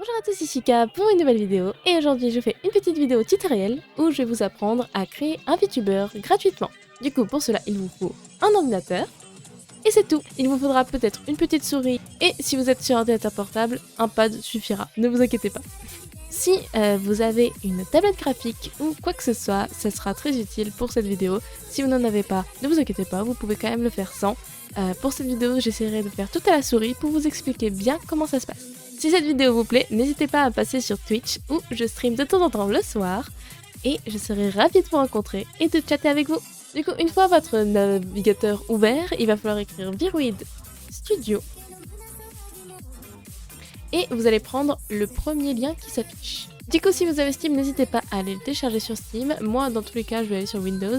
Bonjour à tous, ici Ka pour une nouvelle vidéo et aujourd'hui je fais une petite vidéo tutoriel où je vais vous apprendre à créer un VTuber gratuitement. Du coup pour cela il vous faut un ordinateur et c'est tout. Il vous faudra peut-être une petite souris et si vous êtes sur ordinateur portable, un pad suffira, ne vous inquiétez pas. Si vous avez une tablette graphique ou quoi que ce soit, ça sera très utile pour cette vidéo. Si vous n'en avez pas, ne vous inquiétez pas, vous pouvez quand même le faire sans. Pour cette vidéo, j'essaierai de faire tout à la souris pour vous expliquer bien comment ça se passe. Si cette vidéo vous plaît, n'hésitez pas à passer sur Twitch où je stream de temps en temps le soir et je serai ravie de vous rencontrer et de chatter avec vous. Du coup, une fois votre navigateur ouvert, il va falloir écrire Viroid Studio et vous allez prendre le premier lien qui s'affiche. Du coup, si vous avez Steam, n'hésitez pas à aller le télécharger sur Steam. Moi, dans tous les cas, je vais aller sur Windows.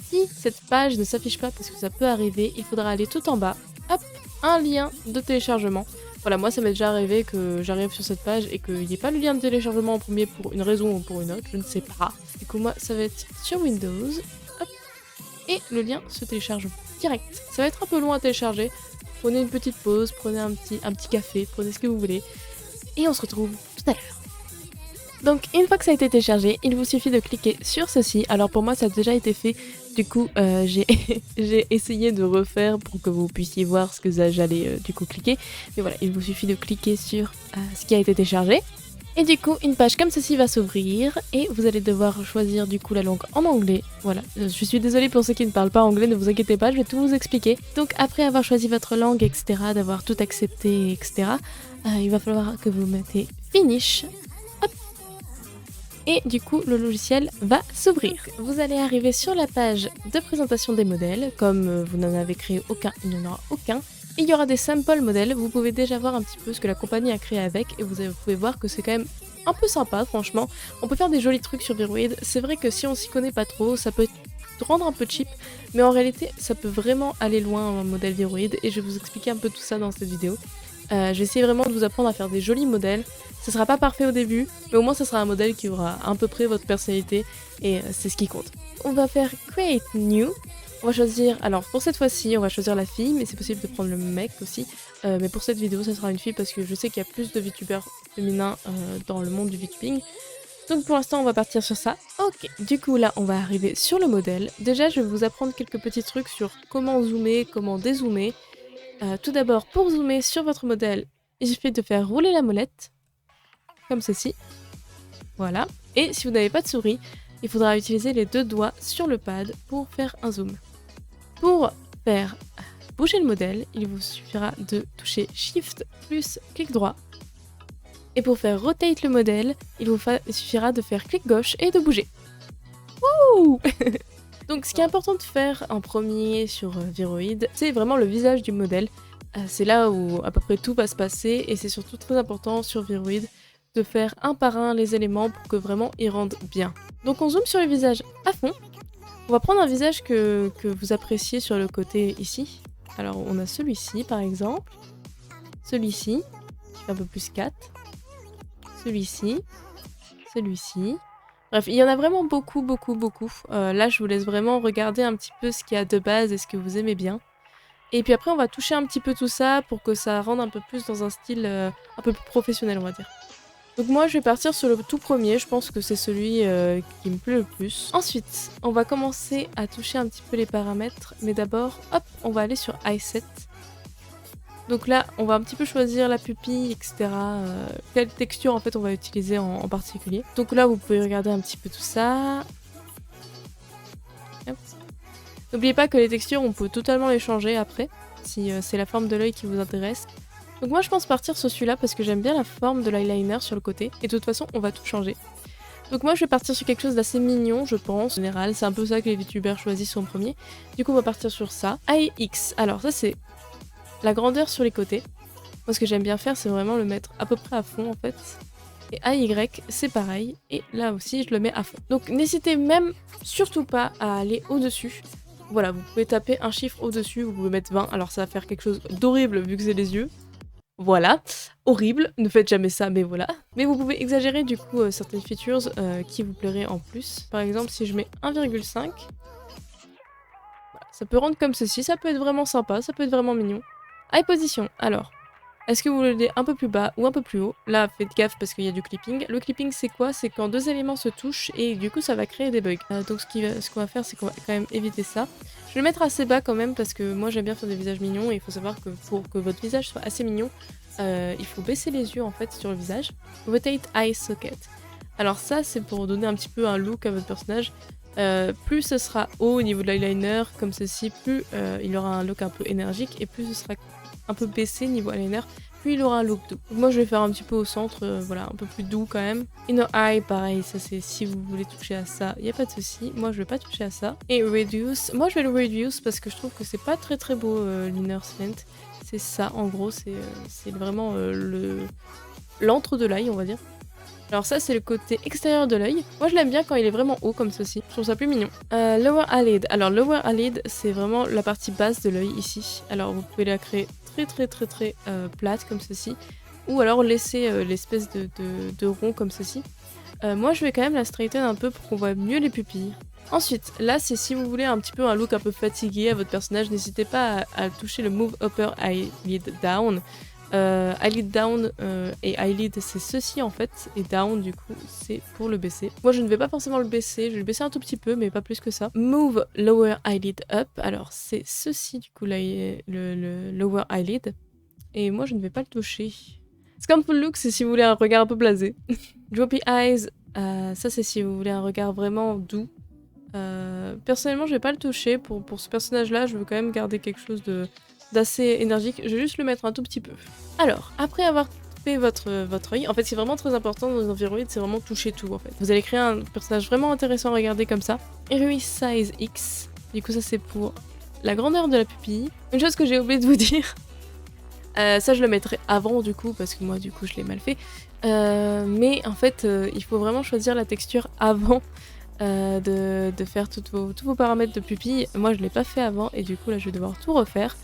Si cette page ne s'affiche pas, parce que ça peut arriver, il faudra aller tout en bas. Hop, un lien de téléchargement. Voilà, moi, ça m'est déjà arrivé que j'arrive sur cette page et qu'il n'y ait pas le lien de téléchargement en premier pour une raison ou pour une autre, je ne sais pas. Du coup, moi, ça va être sur Windows. Hop, et le lien se télécharge direct. Ça va être un peu long à télécharger. Prenez une petite pause, prenez un petit café, prenez ce que vous voulez. Et on se retrouve tout à l'heure. Donc une fois que ça a été téléchargé, il vous suffit de cliquer sur ceci. Alors pour moi ça a déjà été fait, du coup j'ai essayé de refaire pour que vous puissiez voir ce que j'allais du coup cliquer. Mais voilà, il vous suffit de cliquer sur ce qui a été téléchargé. Et du coup une page comme ceci va s'ouvrir et vous allez devoir choisir du coup la langue en anglais. Voilà, je suis désolée pour ceux qui ne parlent pas anglais, ne vous inquiétez pas, je vais tout vous expliquer. Donc après avoir choisi votre langue, etc., d'avoir tout accepté, etc., il va falloir que vous mettez Finish. Et du coup, le logiciel va s'ouvrir. Vous allez arriver sur la page de présentation des modèles. Comme vous n'en avez créé aucun, il n'y en aura aucun. Et il y aura des sample modèles. Vous pouvez déjà voir un petit peu ce que la compagnie a créé avec. Et vous pouvez voir que c'est quand même un peu sympa, franchement. On peut faire des jolis trucs sur Viroid. C'est vrai que si on s'y connaît pas trop, ça peut rendre un peu cheap. Mais en réalité, ça peut vraiment aller loin un modèle Viroid. Et je vais vous expliquer un peu tout ça dans cette vidéo. Je vais essayer vraiment de vous apprendre à faire des jolis modèles. Ce sera pas parfait au début, mais au moins ça sera un modèle qui aura à peu près votre personnalité et c'est ce qui compte. On va faire Create New. On va choisir, alors pour cette fois-ci, on va choisir la fille, mais c'est possible de prendre le mec aussi. Mais pour cette vidéo, ça sera une fille parce que je sais qu'il y a plus de VTubers féminins dans le monde du VTubing. Donc pour l'instant, on va partir sur ça. Ok, du coup là, on va arriver sur le modèle. Déjà, je vais vous apprendre quelques petits trucs sur comment zoomer, comment dézoomer. Tout d'abord, pour zoomer sur votre modèle, il suffit de faire rouler la molette, comme ceci. Voilà. Et si vous n'avez pas de souris, il faudra utiliser les deux doigts sur le pad pour faire un zoom. Pour faire bouger le modèle, il vous suffira de toucher Shift plus clic droit. Et pour faire rotate le modèle, il suffira de faire clic gauche et de bouger. Wouh Donc ce qui est important de faire en premier sur Viroid, c'est vraiment le visage du modèle. C'est là où à peu près tout va se passer et c'est surtout très important sur Viroid de faire un par un les éléments pour que vraiment ils rendent bien. Donc on zoome sur le visage à fond. On va prendre un visage que vous appréciez sur le côté ici. Alors on a celui-ci par exemple. Celui-ci, qui fait un peu plus 4. Celui-ci. Celui-ci. Bref, il y en a vraiment beaucoup. Là, je vous laisse vraiment regarder un petit peu ce qu'il y a de base et ce que vous aimez bien. Et puis après, on va toucher un petit peu tout ça pour que ça rende un peu plus dans un style un peu plus professionnel, on va dire. Donc moi, je vais partir sur le tout premier. Je pense que c'est celui qui me plaît le plus. Ensuite, on va commencer à toucher un petit peu les paramètres. Mais d'abord, hop, on va aller sur iSet. Donc là, on va un petit peu choisir la pupille, etc. Quelle texture en fait on va utiliser en particulier. Donc là, vous pouvez regarder un petit peu tout ça. N'oubliez pas que les textures, on peut totalement les changer après, si c'est la forme de l'œil qui vous intéresse. Donc moi, je pense partir sur celui-là parce que j'aime bien la forme de l'eyeliner sur le côté. Et de toute façon, on va tout changer. Donc moi, je vais partir sur quelque chose d'assez mignon, je pense. En général, c'est un peu ça que les VTubers choisissent en premier. Du coup, on va partir sur ça. AX. Alors ça, c'est la grandeur sur les côtés. Moi, ce que j'aime bien faire, c'est vraiment le mettre à peu près à fond, en fait. Et AY, c'est pareil. Et là aussi, je le mets à fond. Donc, n'hésitez même surtout pas à aller au-dessus. Voilà, vous pouvez taper un chiffre au-dessus, vous pouvez mettre 20. Alors, ça va faire quelque chose d'horrible vu que c'est les yeux. Voilà, horrible, ne faites jamais ça, mais voilà. Mais vous pouvez exagérer du coup certaines features qui vous plairaient en plus. Par exemple, si je mets 1,5, ça peut rendre comme ceci, ça peut être vraiment sympa, ça peut être vraiment mignon. Eye position, alors, Est-ce que vous voulez un peu plus bas ou un peu plus haut? Là, faites gaffe parce qu'il y a du clipping. Le clipping, c'est quoi? C'est quand deux éléments se touchent et du coup, ça va créer des bugs. Donc, ce qu'on va faire, c'est qu'on va quand même éviter ça. Je vais le mettre assez bas quand même parce que moi, j'aime bien faire des visages mignons et il faut savoir que pour que votre visage soit assez mignon, il faut baisser les yeux en fait sur le visage. Rotate Eye Socket. Alors ça, c'est pour donner un petit peu un look à votre personnage. Plus ce sera haut au niveau de l'eyeliner, comme ceci, plus il aura un look un peu énergique, et plus ce sera un peu baissé niveau eyeliner, plus il aura un look doux. Moi je vais faire un petit peu au centre, voilà, un peu plus doux quand même. Inner eye, pareil, ça c'est si vous voulez toucher à ça, il n'y a pas de souci. Moi je vais pas toucher à ça. Et reduce, moi je vais le reduce parce que je trouve que c'est pas très très beau l'inner slant. C'est ça, en gros, c'est vraiment l'entre de l'œil, on va dire. Alors ça, c'est le côté extérieur de l'œil. Moi, je l'aime bien quand il est vraiment haut, comme ceci. Je trouve ça plus mignon. Lower eyelid. Alors, lower eyelid, c'est vraiment la partie basse de l'œil, ici. Alors, vous pouvez la créer très plate, comme ceci. Ou alors laisser l'espèce de rond, comme ceci. Moi, je vais quand même la straighten un peu pour qu'on voit mieux les pupilles. Ensuite, là, c'est si vous voulez un petit peu un look un peu fatigué à votre personnage, n'hésitez pas à toucher le Move Upper Eyelid Down. Eyelid down et eyelid c'est ceci en fait, et down du coup c'est pour le baisser. Moi je ne vais pas forcément le baisser, je vais le baisser un tout petit peu mais pas plus que ça. Move lower eyelid up, alors c'est ceci du coup là, le lower eyelid, et moi je ne vais pas le toucher. Scornful look c'est si vous voulez un regard un peu blasé. Droopy eyes, ça c'est si vous voulez un regard vraiment doux. Personnellement je vais pas le toucher, pour ce personnage là je veux quand même garder quelque chose d'assez énergique, je vais juste le mettre un tout petit peu. Alors, après avoir fait votre œil, en fait c'est vraiment très important dans les environnements, c'est vraiment toucher tout en fait. Vous allez créer un personnage vraiment intéressant à regarder comme ça. Iris Size X, du coup ça c'est pour la grandeur de la pupille. Une chose que j'ai oublié de vous dire, ça je le mettrai avant du coup, parce que moi du coup je l'ai mal fait. Mais en fait il faut vraiment choisir la texture avant de faire tous vos paramètres de pupille. Moi je l'ai pas fait avant et du coup là je vais devoir tout refaire.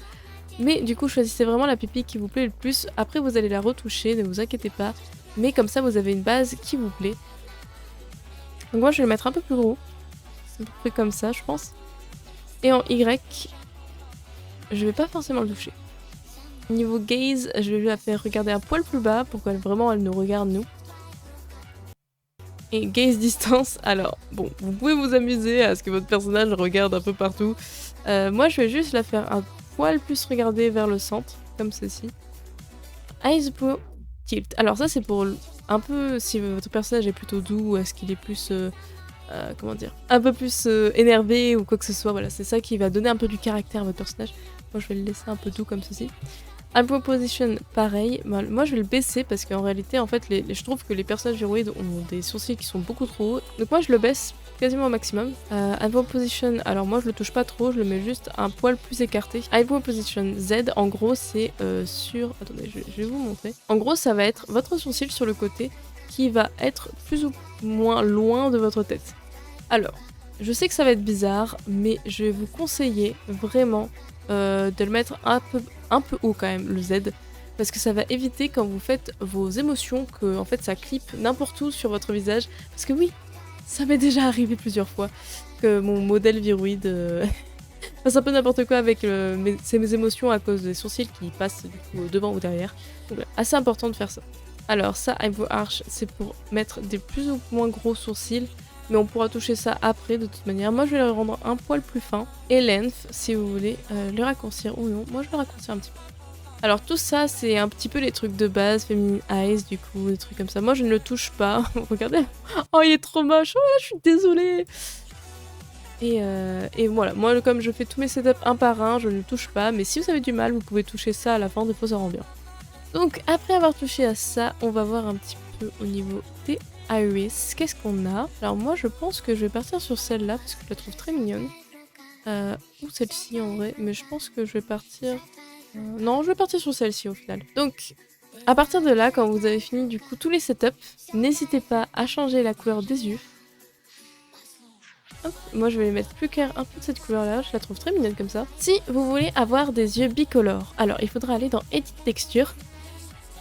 Mais du coup, choisissez vraiment la pupille qui vous plaît le plus. Après, vous allez la retoucher, ne vous inquiétez pas. Mais comme ça, vous avez une base qui vous plaît. Donc moi, je vais le mettre un peu plus gros. À peu près comme ça, je pense. Et en Y, je vais pas forcément le toucher. Niveau gaze, je vais la faire regarder un poil plus bas pour qu'elle nous regarde, nous. Et gaze distance, alors, bon, vous pouvez vous amuser à ce que votre personnage regarde un peu partout. Moi, je vais juste la faire un poil plus regarder vers le centre, comme ceci. Eyes Pro Tilt. Alors ça c'est pour un peu si votre personnage est plutôt doux, est-ce qu'il est plus, comment dire, un peu plus énervé ou quoi que ce soit, voilà, c'est ça qui va donner un peu du caractère à votre personnage. Moi je vais le laisser un peu doux comme ceci. Eyebrow Position, pareil, moi je vais le baisser parce qu'en réalité en fait je trouve que les personnages viroïdes ont des sourcils qui sont beaucoup trop hauts, donc moi je le baisse quasiment au maximum. Eyebrow Position, alors moi je le touche pas trop, je le mets juste un poil plus écarté. Eyebrow Position Z, en gros c'est sur... Attendez, je vais vous montrer. En gros ça va être votre sourcil sur le côté qui va être plus ou moins loin de votre tête. Alors, je sais que ça va être bizarre, mais je vais vous conseiller vraiment de le mettre un peu haut quand même, le Z. Parce que ça va éviter quand vous faites vos émotions que en fait ça clippe n'importe où sur votre visage. Parce que oui, ça m'est déjà arrivé plusieurs fois que mon modèle viroïde fasse un peu n'importe quoi avec mes émotions à cause des sourcils qui passent du coup devant ou derrière. Donc assez important de faire ça. Alors ça, Eyebrow Arch, c'est pour mettre des plus ou moins gros sourcils, mais on pourra toucher ça après de toute manière. Moi je vais le rendre un poil plus fin. Et length, si vous voulez le raccourcir ou non. Moi je vais le raccourcir un petit peu. Alors tout ça c'est un petit peu les trucs de base, Feminine Eyes du coup, des trucs comme ça. Moi je ne le touche pas, regardez. Oh il est trop moche, oh je suis désolée. Et voilà, moi comme je fais tous mes setups un par un, je ne le touche pas. Mais si vous avez du mal, vous pouvez toucher ça à la fin, des fois ça rend bien. Donc après avoir touché à ça, on va voir un petit peu au niveau des iris. Qu'est-ce qu'on a? Alors moi je pense que je vais partir sur celle-là parce que je la trouve très mignonne. Ou celle-ci en vrai, mais je pense que je vais partir... non, je vais partir sur celle-ci au final. Donc, à partir de là, quand vous avez fini du coup tous les setups, n'hésitez pas à changer la couleur des yeux. Hop, moi je vais les mettre plus clair un peu de cette couleur-là, je la trouve très mignonne comme ça. Si vous voulez avoir des yeux bicolores, alors il faudra aller dans Edit Texture.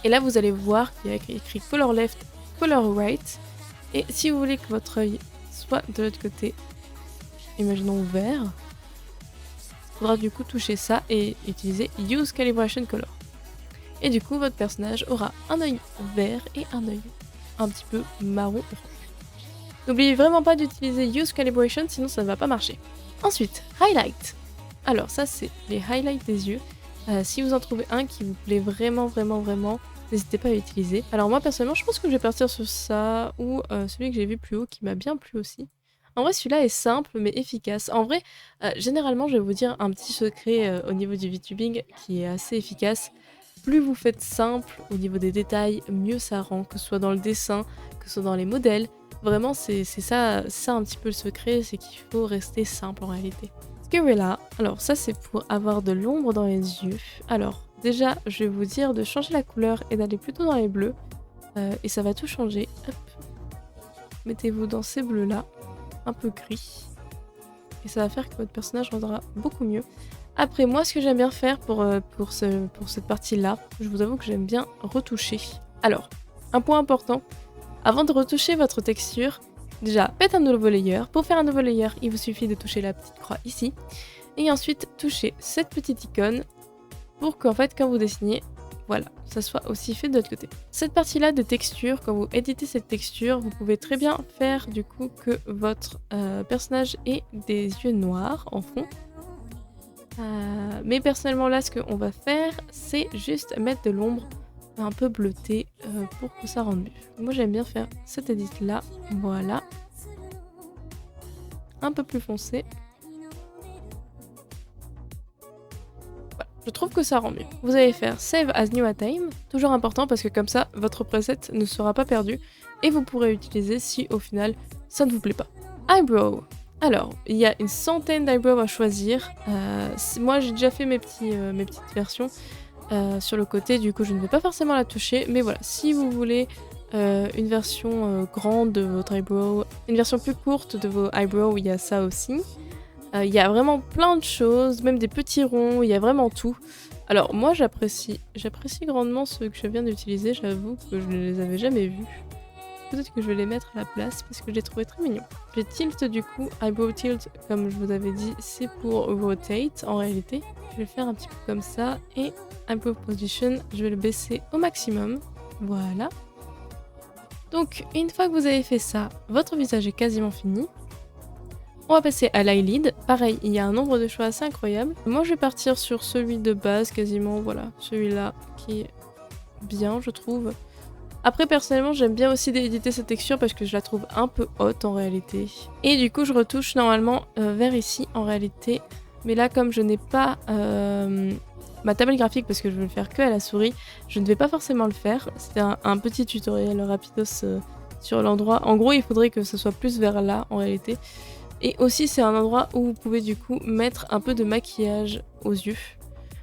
Et là vous allez voir qu'il y a écrit Color Left, Color Right. Et si vous voulez que votre œil soit de l'autre côté, imaginons vert, il faudra du coup toucher ça et utiliser Use Calibration Color. Et du coup, votre personnage aura un œil vert et un œil un petit peu marron orange. N'oubliez vraiment pas d'utiliser Use Calibration, sinon ça ne va pas marcher. Ensuite, Highlight. Alors ça, c'est les highlights des yeux. Si vous en trouvez un qui vous plaît vraiment, n'hésitez pas à l'utiliser. Alors moi, personnellement, je pense que je vais partir sur ça, ou celui que j'ai vu plus haut, qui m'a bien plu aussi. En vrai, celui-là est simple, mais efficace. En vrai, généralement, je vais vous dire un petit secret au niveau du VTubing qui est assez efficace. Plus vous faites simple au niveau des détails, mieux ça rend, que ce soit dans le dessin, que ce soit dans les modèles. Vraiment, c'est ça un petit peu le secret, c'est qu'il faut rester simple en réalité. Scarella, alors ça c'est pour avoir de l'ombre dans les yeux. Alors déjà, je vais vous dire de changer la couleur et d'aller plutôt dans les bleus. Et ça va tout changer. Hop. Mettez-vous dans ces bleus là, un peu gris. Et ça va faire que votre personnage rendra beaucoup mieux. Après, moi, ce que j'aime bien faire pour cette partie-là, je vous avoue que j'aime bien retoucher. Alors, un point important, avant de retoucher votre texture, déjà, faites un nouveau layer. Pour faire un nouveau layer, il vous suffit de toucher la petite croix ici. Et ensuite, toucher cette petite icône pour qu'en fait, quand vous dessinez, voilà, ça soit aussi fait de l'autre côté. Cette partie-là de texture, quand vous éditez cette texture, vous pouvez très bien faire du coup que votre personnage ait des yeux noirs en fond. Mais personnellement là, ce qu'on va faire, c'est juste mettre de l'ombre un peu bleutée pour que ça rende mieux. Moi j'aime bien faire cette édit là, voilà. Un peu plus foncé. Voilà. Je trouve que ça rend mieux. Vous allez faire Save as New at Time, toujours important parce que comme ça, votre preset ne sera pas perdu et vous pourrez utiliser si au final ça ne vous plaît pas. Eyebrow. Alors, il y a une centaine d'eyebrows à choisir. Moi, j'ai déjà fait mes petites versions sur le côté, du coup, je ne vais pas forcément la toucher. Mais voilà, si vous voulez une version grande de votre eyebrow, une version plus courte de vos eyebrows, il y a ça aussi. Il y a vraiment plein de choses, même des petits ronds, il y a vraiment tout. Alors, moi, j'apprécie grandement ceux que je viens d'utiliser. J'avoue que je ne les avais jamais vus. Peut-être que je vais les mettre à la place parce que je les trouvais très mignons. J'ai tilt du coup, eyebrow tilt comme je vous avais dit, c'est pour rotate en réalité. Je vais le faire un petit peu comme ça et eyebrow position, je vais le baisser au maximum. Voilà. Donc une fois que vous avez fait ça, votre visage est quasiment fini. On va passer à l'eyelid. Pareil, il y a un nombre de choix assez incroyable. Moi je vais partir sur celui de base quasiment, voilà, celui-là qui est bien je trouve. Après, personnellement, j'aime bien aussi éditer cette texture parce que je la trouve un peu haute en réalité. Et du coup, je retouche normalement vers ici en réalité. Mais là, comme je n'ai pas ma table graphique parce que je veux le faire que à la souris, je ne vais pas forcément le faire. C'était un petit tutoriel rapidos sur l'endroit. En gros, il faudrait que ce soit plus vers là en réalité. Et aussi, c'est un endroit où vous pouvez du coup mettre un peu de maquillage aux yeux.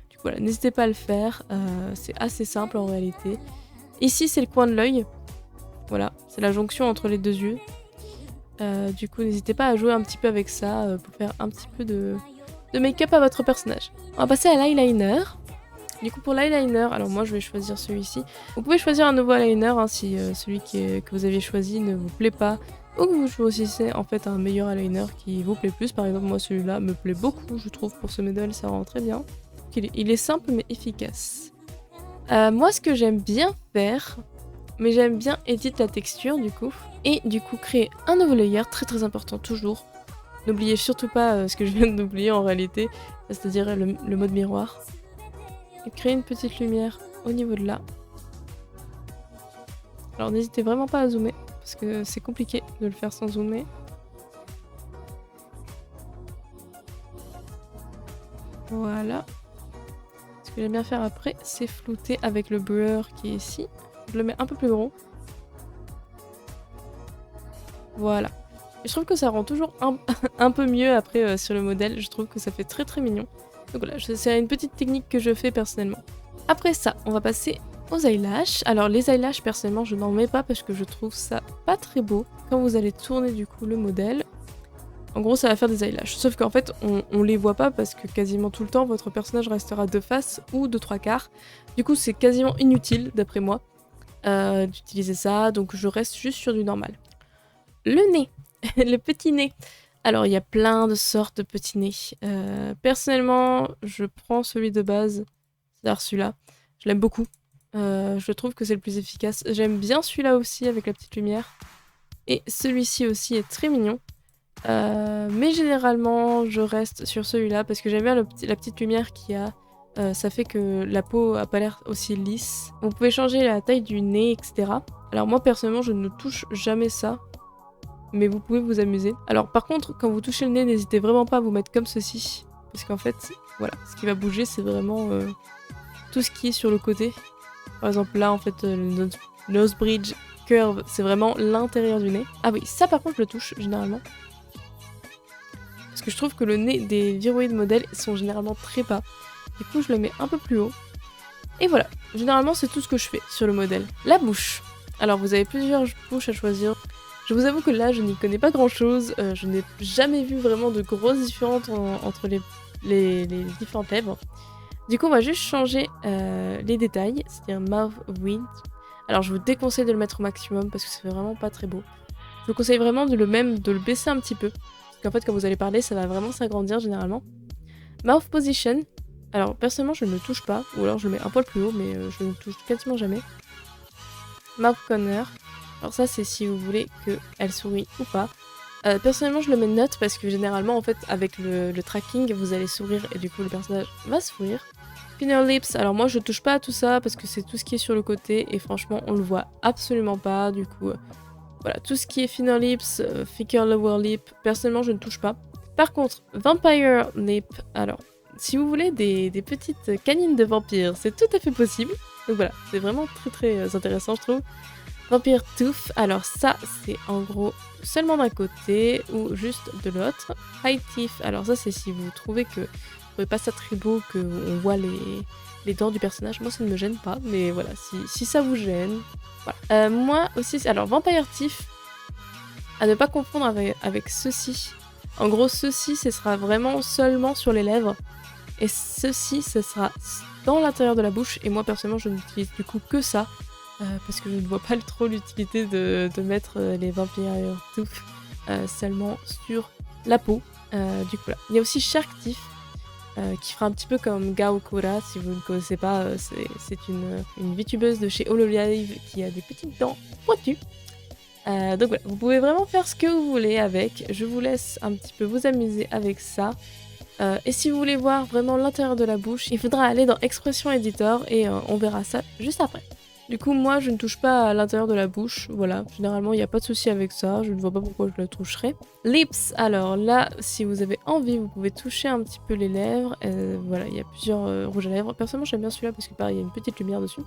Du coup, voilà, n'hésitez pas à le faire. C'est assez simple en réalité. Ici, c'est le coin de l'œil. Voilà, c'est la jonction entre les deux yeux. Du coup, n'hésitez pas à jouer un petit peu avec ça pour faire un petit peu de make-up à votre personnage. On va passer à l'eyeliner. Du coup, pour l'eyeliner, alors moi, je vais choisir celui-ci. Vous pouvez choisir un nouveau eyeliner hein, si celui que vous avez choisi ne vous plaît pas ou que vous choisissez en fait un meilleur eyeliner qui vous plaît plus. Par exemple, moi, celui-là me plaît beaucoup, je trouve, pour ce modèle, ça rend très bien. Il est simple mais efficace. Moi, ce que j'aime bien faire, mais j'aime bien éditer la texture du coup, et du coup créer un nouveau layer, très important toujours. N'oubliez surtout pas ce que je viens d'oublier en réalité, c'est-à-dire le mode miroir. Et créer une petite lumière au niveau de là. Alors n'hésitez vraiment pas à zoomer, parce que c'est compliqué de le faire sans zoomer. Voilà. Ce que j'aime bien faire après, c'est flouter avec le blur qui est ici. Je le mets un peu plus gros. Voilà. Et je trouve que ça rend toujours un peu mieux après sur le modèle. Je trouve que ça fait très mignon. Donc voilà, c'est une petite technique que je fais personnellement. Après ça, on va passer aux eyelashes. Alors les eyelashes, personnellement, je n'en mets pas parce que je trouve ça pas très beau. Quand vous allez tourner du coup le modèle, en gros, ça va faire des eyelashes. Sauf qu'en fait, on les voit pas parce que quasiment tout le temps, votre personnage restera de face ou de trois quarts. Du coup, c'est quasiment inutile, d'après moi, d'utiliser ça. Donc, je reste juste sur du normal. Le nez, le petit nez. Alors, il y a plein de sortes de petits nez. Personnellement, je prends celui de base, c'est-à-dire celui-là. Je l'aime beaucoup. Je trouve que c'est le plus efficace. J'aime bien celui-là aussi avec la petite lumière. Et celui-ci aussi est très mignon. Mais généralement, je reste sur celui-là parce que j'aime bien la petite lumière qu'il y a. Ça fait que la peau a pas l'air aussi lisse. Vous pouvez changer la taille du nez, etc. Alors moi, personnellement, je ne touche jamais ça. Mais vous pouvez vous amuser. Alors par contre, quand vous touchez le nez, n'hésitez vraiment pas à vous mettre comme ceci. Parce qu'en fait, voilà, ce qui va bouger, c'est vraiment tout ce qui est sur le côté. Par exemple, là, en fait, le nose bridge curve, c'est vraiment l'intérieur du nez. Ah oui, ça par contre, je le touche généralement. Parce que je trouve que le nez des viroïdes modèles sont généralement très bas. Du coup, je le mets un peu plus haut. Et voilà, généralement, c'est tout ce que je fais sur le modèle. La bouche. Alors, vous avez plusieurs bouches à choisir. Je vous avoue que là, je n'y connais pas grand-chose. Je n'ai jamais vu vraiment de grosses différences entre les différentes lèvres. Du coup, on va juste changer les détails, c'est-à-dire mouth width. Alors, je vous déconseille de le mettre au maximum parce que c'est vraiment pas très beau. Je vous conseille vraiment de le baisser un petit peu. Parce qu'en fait, quand vous allez parler, ça va vraiment s'agrandir généralement. Mouth position. Alors, personnellement, je ne le touche pas. Ou alors, je le mets un poil plus haut, mais je ne le touche quasiment jamais. Mouth corner. Alors ça, c'est si vous voulez qu'elle sourit ou pas. Personnellement, je le mets note parce que généralement, en fait, avec le tracking, vous allez sourire et du coup, le personnage va sourire. Finger lips, alors moi, je touche pas à tout ça parce que c'est tout ce qui est sur le côté et franchement, on le voit absolument pas. Du coup, voilà, tout ce qui est finger lips, finger lower lip, personnellement, je ne touche pas. Par contre, vampire lip, alors, si vous voulez des petites canines de vampire, c'est tout à fait possible. Donc voilà, c'est vraiment très très intéressant, je trouve. Vampire Tooth, alors ça c'est en gros seulement d'un côté ou juste de l'autre. High Teeth, alors ça c'est si vous trouvez que vous trouvez pas ça très beau, qu'on voit les dents du personnage. Moi ça ne me gêne pas, mais voilà, si ça vous gêne. Voilà. Moi aussi, alors Vampire Teeth, à ne pas confondre avec ceci. En gros, ceci, ce sera vraiment seulement sur les lèvres. Et ceci, ce sera dans l'intérieur de la bouche. Et moi personnellement, je n'utilise du coup que ça. Parce que je ne vois pas trop l'utilité de mettre les Vampire Tooth seulement sur la peau. Du coup là. Il y a aussi Shark Teeth qui fera un petit peu comme Gaokura, si vous ne connaissez pas. C'est une VTubeuse de chez Hololive qui a des petites dents pointues. Donc voilà, vous pouvez vraiment faire ce que vous voulez avec. Je vous laisse un petit peu vous amuser avec ça. Et si vous voulez voir vraiment l'intérieur de la bouche, il faudra aller dans Expression Editor et on verra ça juste après. Du coup, moi, je ne touche pas à l'intérieur de la bouche. Voilà, généralement, il n'y a pas de souci avec ça. Je ne vois pas pourquoi je le toucherais. Lips, alors là, si vous avez envie, vous pouvez toucher un petit peu les lèvres. Voilà, il y a plusieurs rouges à lèvres. Personnellement, j'aime bien celui-là parce que pareil, il y a une petite lumière dessus.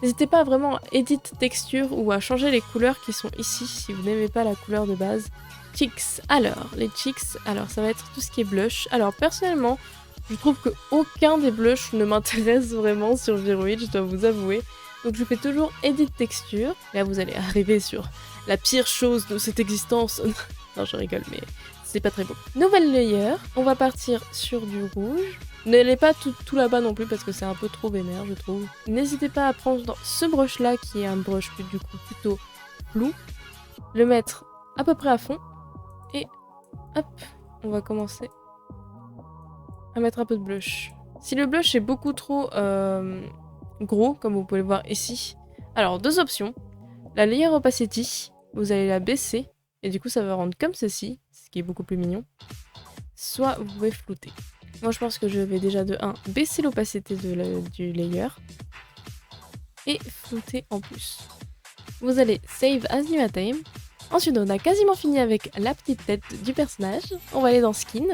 N'hésitez pas à vraiment edit texture ou à changer les couleurs qui sont ici si vous n'aimez pas la couleur de base. Cheeks, alors, les cheeks, alors ça va être tout ce qui est blush. Alors, personnellement, je trouve qu'aucun des blushs ne m'intéresse vraiment sur Viroid, je dois vous avouer. Donc je fais toujours Edit Texture. Là vous allez arriver sur la pire chose de cette existence. Non je rigole mais c'est pas très beau. Nouvelle layer, on va partir sur du rouge. N'allez pas tout là-bas non plus parce que c'est un peu trop vénère je trouve. N'hésitez pas à prendre ce brush là qui est un brush du coup plutôt flou. Le mettre à peu près à fond. Et hop, on va commencer à mettre un peu de blush. Si le blush est beaucoup trop gros, comme vous pouvez le voir ici. Alors, deux options. La layer opacity, vous allez la baisser, et du coup ça va rendre comme ceci, ce qui est beaucoup plus mignon. Soit vous pouvez flouter. Moi je pense que je vais déjà de 1 baisser l'opacité du layer, et flouter en plus. Vous allez save as new item. Ensuite on a quasiment fini avec la petite tête du personnage. On va aller dans skin.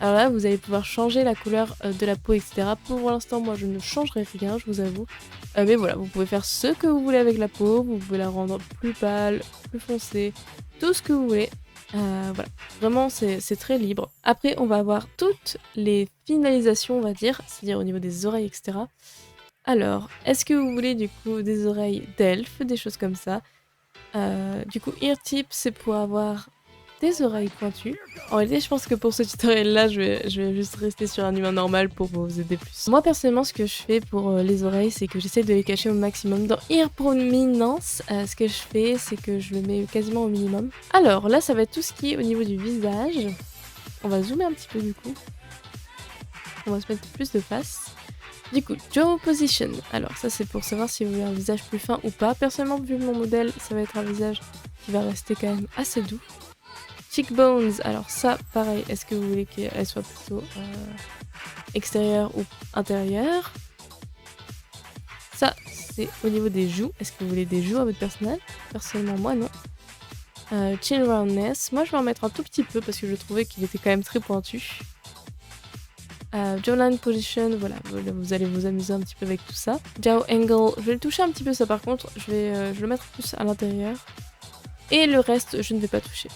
Alors là vous allez pouvoir changer la couleur de la peau etc. Pour l'instant moi je ne changerai rien je vous avoue. Mais voilà vous pouvez faire ce que vous voulez avec la peau. Vous pouvez la rendre plus pâle, plus foncée, tout ce que vous voulez. Voilà, vraiment c'est très libre. Après on va avoir toutes les finalisations on va dire, c'est-à-dire au niveau des oreilles etc. Alors est-ce que vous voulez du coup des oreilles d'elfe, des choses comme ça. Du coup, ear tip, c'est pour avoir des oreilles pointues. En réalité, je pense que pour ce tutoriel-là, je vais juste rester sur un humain normal pour vous aider plus. Moi, personnellement, ce que je fais pour les oreilles, c'est que j'essaie de les cacher au maximum. Dans ear prominence, ce que je fais, c'est que je le mets quasiment au minimum. Alors, là, ça va être tout ce qui est au niveau du visage. On va zoomer un petit peu, du coup. On va se mettre plus de face. Du coup, jaw position. Alors ça c'est pour savoir si vous voulez un visage plus fin ou pas. Personnellement, vu mon modèle, ça va être un visage qui va rester quand même assez doux. Cheekbones, alors ça pareil, est-ce que vous voulez qu'elle soit plutôt extérieure ou intérieure? Ça c'est au niveau des joues. Est-ce que vous voulez des joues à votre personnage? Personnellement moi non. Chin roundness, moi je vais en mettre un tout petit peu parce que je trouvais qu'il était quand même très pointu. Jawline position, voilà, vous allez vous amuser un petit peu avec tout ça. Jaw angle, je vais le toucher un petit peu ça par contre, je vais le mettre plus à l'intérieur. Et le reste, je ne vais pas toucher.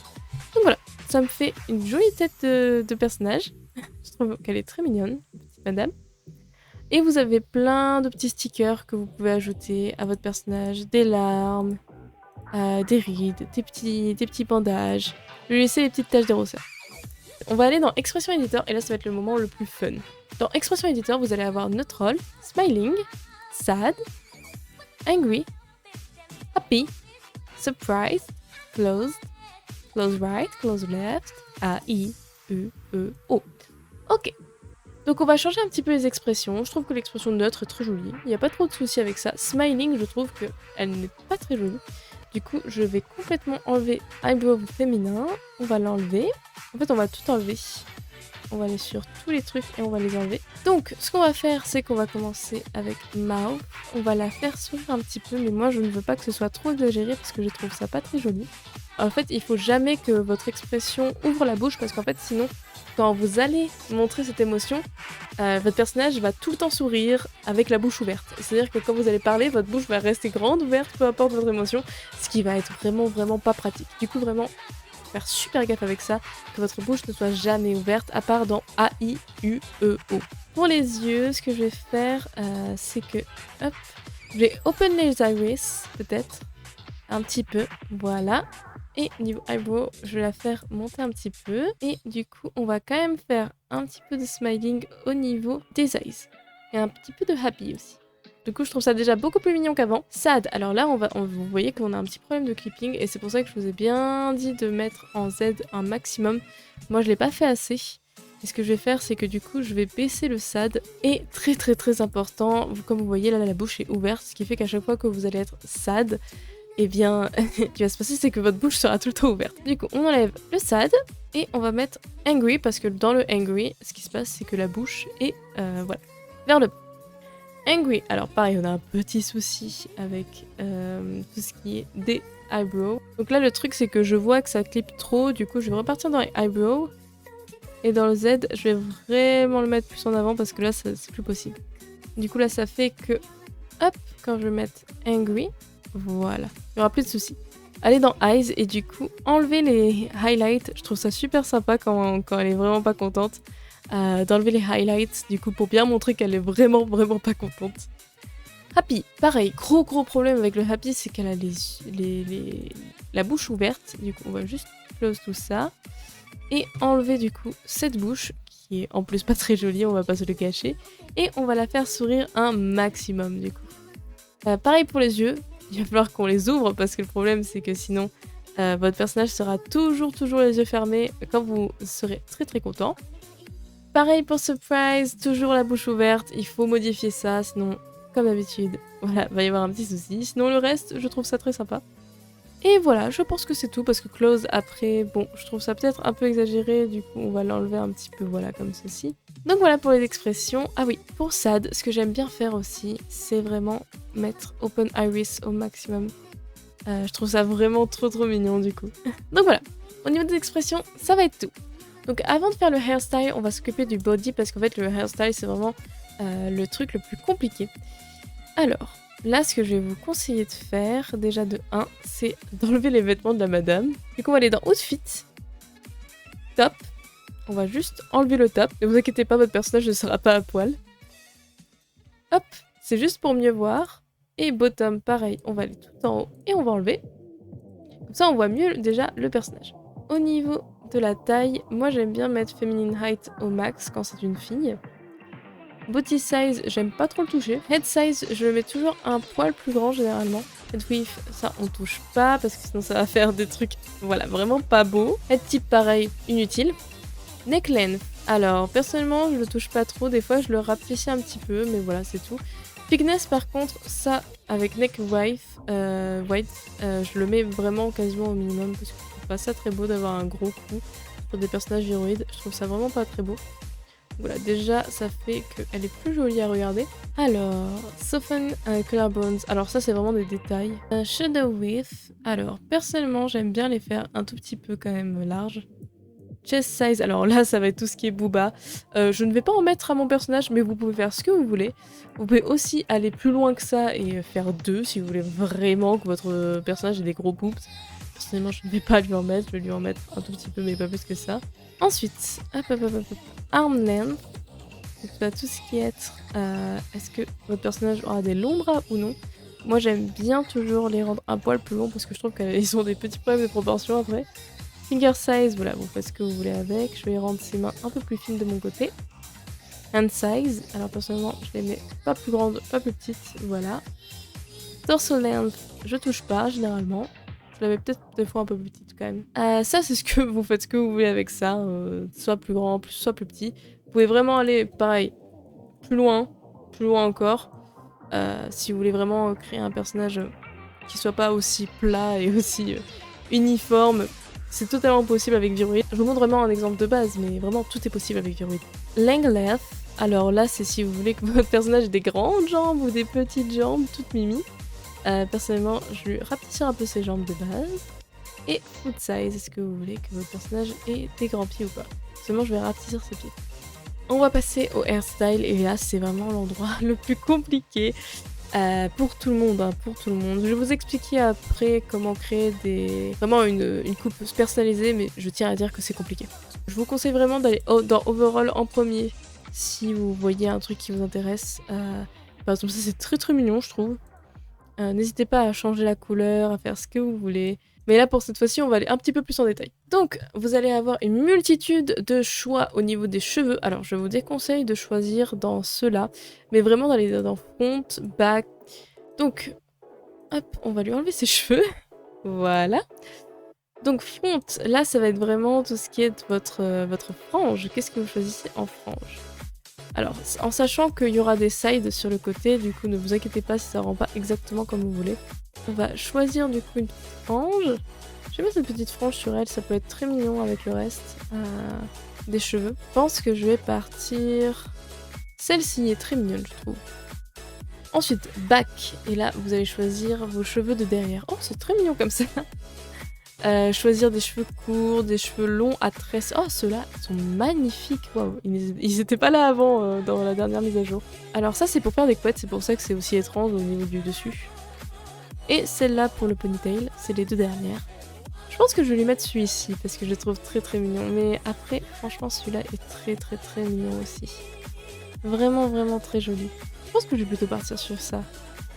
Donc voilà, ça me fait une jolie tête de personnage. Je trouve qu'elle est très mignonne, petite madame. Et vous avez plein de petits stickers que vous pouvez ajouter à votre personnage, des larmes, des rides, des petits bandages. Je vais laisser les petites taches d'érosseur. On va aller dans Expression Editor et là ça va être le moment le plus fun. Dans Expression Editor, vous allez avoir Neutral, Smiling, Sad, Angry, Happy, Surprised, Closed, Close Right, Close Left, A, I, U, E, O. Ok. Donc on va changer un petit peu les expressions. Je trouve que l'expression neutre est très jolie. Il n'y a pas trop de soucis avec ça. Smiling, je trouve qu'elle n'est pas très jolie. Du coup, je vais complètement enlever eyebrow féminin. On va l'enlever. En fait, on va tout enlever. On va aller sur tous les trucs et on va les enlever. Donc, ce qu'on va faire, c'est qu'on va commencer avec mouth. On va la faire sourire un petit peu, mais moi, je ne veux pas que ce soit trop exagéré parce que je trouve ça pas très joli. En fait, il faut jamais que votre expression ouvre la bouche parce qu'en fait, sinon, quand vous allez montrer cette émotion, votre personnage va tout le temps sourire avec la bouche ouverte. C'est-à-dire que quand vous allez parler, votre bouche va rester grande, ouverte, peu importe votre émotion, ce qui va être vraiment pas pratique. Du coup, vraiment, faire super gaffe avec ça, que votre bouche ne soit jamais ouverte, à part dans A, I, U, E, O. Pour les yeux, ce que je vais faire, c'est que, hop, je vais open les iris, peut-être, un petit peu, voilà. Et niveau eyebrow, je vais la faire monter un petit peu. Et du coup, on va quand même faire un petit peu de smiling au niveau des eyes. Et un petit peu de happy aussi. Du coup, je trouve ça déjà beaucoup plus mignon qu'avant. Sad, alors là, vous voyez qu'on a un petit problème de clipping. Et c'est pour ça que je vous ai bien dit de mettre en Z un maximum. Moi, je l'ai pas fait assez. Et ce que je vais faire, c'est que du coup, je vais baisser le sad. Et très important, comme vous voyez, là, la bouche est ouverte. Ce qui fait qu'à chaque fois que vous allez être sad, eh bien, ce qui va se passer, c'est que votre bouche sera tout le temps ouverte. Du coup, on enlève le sad et on va mettre angry parce que dans le angry, ce qui se passe, c'est que la bouche est, voilà, vers le bas. Angry, alors pareil, on a un petit souci avec tout ce qui est des eyebrows. Donc là, le truc, c'est que je vois que ça clip trop, du coup, je vais repartir dans les eyebrows. Et dans le Z, je vais vraiment le mettre plus en avant parce que là, c'est plus possible. Du coup, là, ça fait que, hop, quand je vais mettre angry, voilà, il n'y aura plus de soucis. Allez dans Eyes et du coup, enlever les highlights. Je trouve ça super sympa quand elle est vraiment pas contente. D'enlever les highlights, du coup, pour bien montrer qu'elle est vraiment pas contente. Happy, pareil, gros problème avec le Happy, c'est qu'elle a la bouche ouverte. Du coup, on va juste close tout ça. Et enlever du coup cette bouche, qui est en plus pas très jolie, on va pas se le cacher. Et on va la faire sourire un maximum du coup. Pareil pour les yeux. Il va falloir qu'on les ouvre parce que le problème c'est que sinon votre personnage sera toujours les yeux fermés quand vous serez très content. Pareil pour Surprise, toujours la bouche ouverte, il faut modifier ça sinon comme d'habitude, voilà, va y avoir un petit souci. Sinon le reste, je trouve ça très sympa. Et voilà, je pense que c'est tout parce que Close après, bon, je trouve ça peut-être un peu exagéré, du coup on va l'enlever un petit peu, voilà, comme ceci. Donc voilà pour les expressions. Ah oui, pour Sad, ce que j'aime bien faire aussi, c'est vraiment mettre Open Iris au maximum. Je trouve ça vraiment trop mignon du coup. Donc voilà, au niveau des expressions, ça va être tout. Donc avant de faire le hairstyle, on va s'occuper du body parce qu'en fait le hairstyle c'est vraiment le truc le plus compliqué. Alors, là ce que je vais vous conseiller de faire, déjà de 1, c'est d'enlever les vêtements de la madame. Du coup on va aller dans Outfit, Top. On va juste enlever le top. Ne vous inquiétez pas, votre personnage ne sera pas à poil. Hop, c'est juste pour mieux voir. Et bottom, pareil, on va aller tout en haut et on va enlever. Comme ça, on voit mieux déjà le personnage. Au niveau de la taille, moi j'aime bien mettre Feminine Height au max quand c'est une fille. Body size, j'aime pas trop le toucher. Head size, je le mets toujours un poil plus grand généralement. Head width, ça on touche pas parce que sinon ça va faire des trucs, voilà, vraiment pas beaux. Head type, pareil, inutile. Neck length, Alors, personnellement, je le touche pas trop. Des fois, je le rapetissis un petit peu, mais voilà, c'est tout. Thickness, par contre, ça, avec Neck White, je le mets vraiment quasiment au minimum parce que je trouve pas ça très beau d'avoir un gros coup sur des personnages viroïdes. Je trouve ça vraiment pas très beau. Voilà, déjà, ça fait qu'elle est plus jolie à regarder. Alors, Soften Collarbones. Alors ça, c'est vraiment des détails. Shadow Width. Alors, personnellement, j'aime bien les faire un tout petit peu quand même larges. Chest size, alors là ça va être tout ce qui est booba. Je ne vais pas en mettre à mon personnage, mais vous pouvez faire ce que vous voulez. Vous pouvez aussi aller plus loin que ça et faire 2 si vous voulez vraiment que votre personnage ait des gros boobs. Personnellement je ne vais pas lui en mettre, je vais lui en mettre un tout petit peu mais pas plus que ça. Ensuite, arm length. Donc là, tout ce qui est est-ce que votre personnage aura des longs bras ou non. Moi j'aime bien toujours les rendre un poil plus longs parce que je trouve qu'ils ont des petits problèmes de proportion après. Finger size, voilà, vous faites ce que vous voulez avec. Je vais rendre ses mains un peu plus fines de mon côté. Hand size, alors personnellement, je les mets pas plus grandes, pas plus petites, voilà. Torso length, je touche pas généralement. Je l'avais peut-être des fois un peu plus petite quand même. Ça, c'est ce que vous faites ce que vous voulez avec ça, soit plus grand, soit plus petit. Vous pouvez vraiment aller, pareil, plus loin encore. Si vous voulez vraiment créer un personnage qui soit pas aussi plat et aussi uniforme. C'est totalement possible avec Viroid. Je vous montre vraiment un exemple de base, mais vraiment tout est possible avec Viroid. Length, alors là c'est si vous voulez que votre personnage ait des grandes jambes ou des petites jambes, toutes mimi. Personnellement, je lui rapetisser un peu ses jambes de base. Et foot size, est-ce que vous voulez que votre personnage ait des grands pieds ou pas? Seulement je vais rapetisser ses pieds. On va passer au hairstyle, et là c'est vraiment l'endroit le plus compliqué. Pour tout le monde, hein, pour tout le monde. Je vais vous expliquer après comment créer vraiment une coupe personnalisée, mais je tiens à dire que c'est compliqué. Je vous conseille vraiment d'aller dans Overall en premier si vous voyez un truc qui vous intéresse. Par exemple, ça c'est très très mignon, je trouve. N'hésitez pas à changer la couleur, à faire ce que vous voulez. Mais là, pour cette fois-ci, on va aller un petit peu plus en détail. Donc, vous allez avoir une multitude de choix au niveau des cheveux. Alors, je vous déconseille de choisir dans ceux-là, mais vraiment d'aller dans front, back. Donc, hop, on va lui enlever ses cheveux. Voilà. Donc, front, là, ça va être vraiment tout ce qui est votre frange. Qu'est-ce que vous choisissez en frange? Alors, en sachant qu'il y aura des sides sur le côté, du coup, ne vous inquiétez pas si ça rend pas exactement comme vous voulez. On va choisir du coup une petite frange. Je vais mettre cette petite frange sur elle, ça peut être très mignon avec le reste des cheveux. Je pense que je vais partir... Celle-ci est très mignonne, je trouve. Ensuite, back. Et là, vous allez choisir vos cheveux de derrière. Oh, c'est très mignon comme ça. Choisir des cheveux courts, des cheveux longs à tresses. Oh, ceux-là sont magnifiques. Waouh, ils étaient pas là avant dans la dernière mise à jour. Alors ça, c'est pour faire des couettes, c'est pour ça que c'est aussi étrange au niveau du dessus. Et celle-là pour le ponytail, c'est les deux dernières. Je pense que je vais lui mettre celui-ci parce que je le trouve très très mignon. Mais après, franchement, celui-là est très très très mignon aussi. Vraiment vraiment très joli. Je pense que je vais plutôt partir sur ça.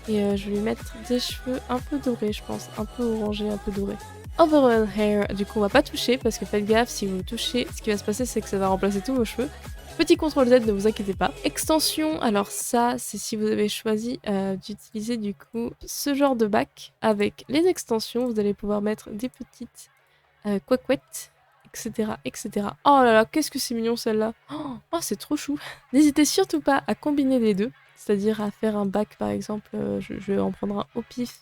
Et je vais lui mettre des cheveux un peu dorés, je pense. Un peu orangés, un peu dorés. Overall hair, du coup on va pas toucher parce que faites gaffe, si vous touchez, ce qui va se passer c'est que ça va remplacer tous vos cheveux. Petit CTRL Z, ne vous inquiétez pas. Extension, alors ça c'est si vous avez choisi d'utiliser du coup ce genre de bac avec les extensions, vous allez pouvoir mettre des petites couecouettes, etc. etc. Oh là là, qu'est-ce que c'est mignon celle-là. Oh c'est trop chou. N'hésitez surtout pas à combiner les deux, c'est-à-dire à faire un bac par exemple, je vais en prendre un au pif.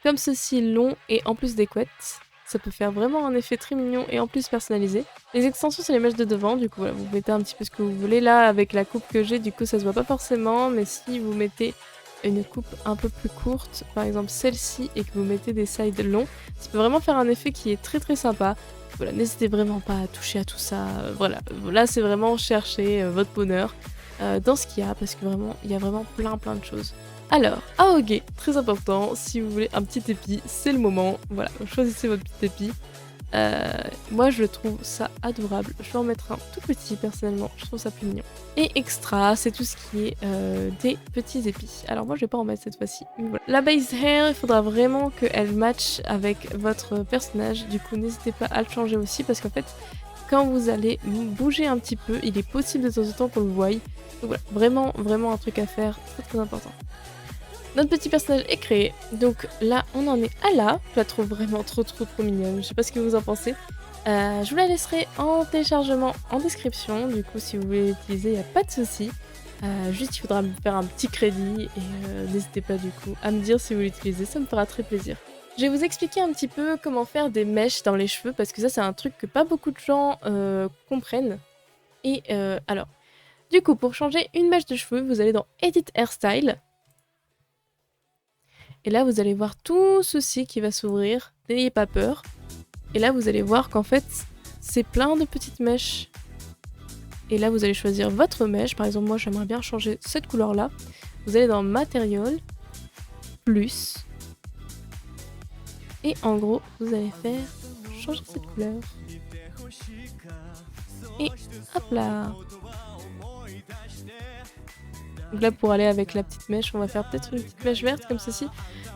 Comme ceci, long et en plus des couettes. Ça peut faire vraiment un effet très mignon et en plus personnalisé. Les extensions, c'est les mèches de devant, du coup voilà, vous mettez un petit peu ce que vous voulez. Là, avec la coupe que j'ai, du coup ça se voit pas forcément, mais si vous mettez une coupe un peu plus courte, par exemple celle-ci, et que vous mettez des sides longs, ça peut vraiment faire un effet qui est très très sympa. Voilà, n'hésitez vraiment pas à toucher à tout ça. Voilà, là c'est vraiment chercher votre bonheur dans ce qu'il y a, parce que vraiment, il y a vraiment plein de choses. Alors, AOG, très important, si vous voulez un petit épi, c'est le moment. Voilà, choisissez votre petit épi. Moi, je trouve ça adorable. Je vais en mettre un tout petit, personnellement. Je trouve ça plus mignon. Et extra, c'est tout ce qui est des petits épis. Alors moi, je vais pas en mettre cette fois-ci. Voilà. La base hair, il faudra vraiment qu'elle matche avec votre personnage. Du coup, n'hésitez pas à le changer aussi, parce qu'en fait, quand vous allez bouger un petit peu, il est possible de temps en temps qu'on le voie. Donc voilà, vraiment un truc à faire, très important. Notre petit personnage est créé, donc là on en est à là. Je la trouve vraiment trop mignonne, je sais pas ce que vous en pensez. Je vous la laisserai en téléchargement en description, du coup si vous voulez l'utiliser, il n'y a pas de souci. Juste il faudra me faire un petit crédit et n'hésitez pas du coup à me dire si vous l'utilisez, ça me fera très plaisir. Je vais vous expliquer un petit peu comment faire des mèches dans les cheveux parce que ça c'est un truc que pas beaucoup de gens comprennent. Et alors, du coup pour changer une mèche de cheveux, vous allez dans Edit Hairstyle. Et là vous allez voir tout ceci qui va s'ouvrir, n'ayez pas peur. Et là vous allez voir qu'en fait c'est plein de petites mèches. Et là, vous allez choisir votre mèche. Par exemple, moi, j'aimerais bien changer cette couleur-là. Vous allez dans Material, Plus. Et en gros, vous allez faire changer cette couleur. Et hop là. Donc là, pour aller avec la petite mèche, on va faire peut-être une petite mèche verte comme ceci.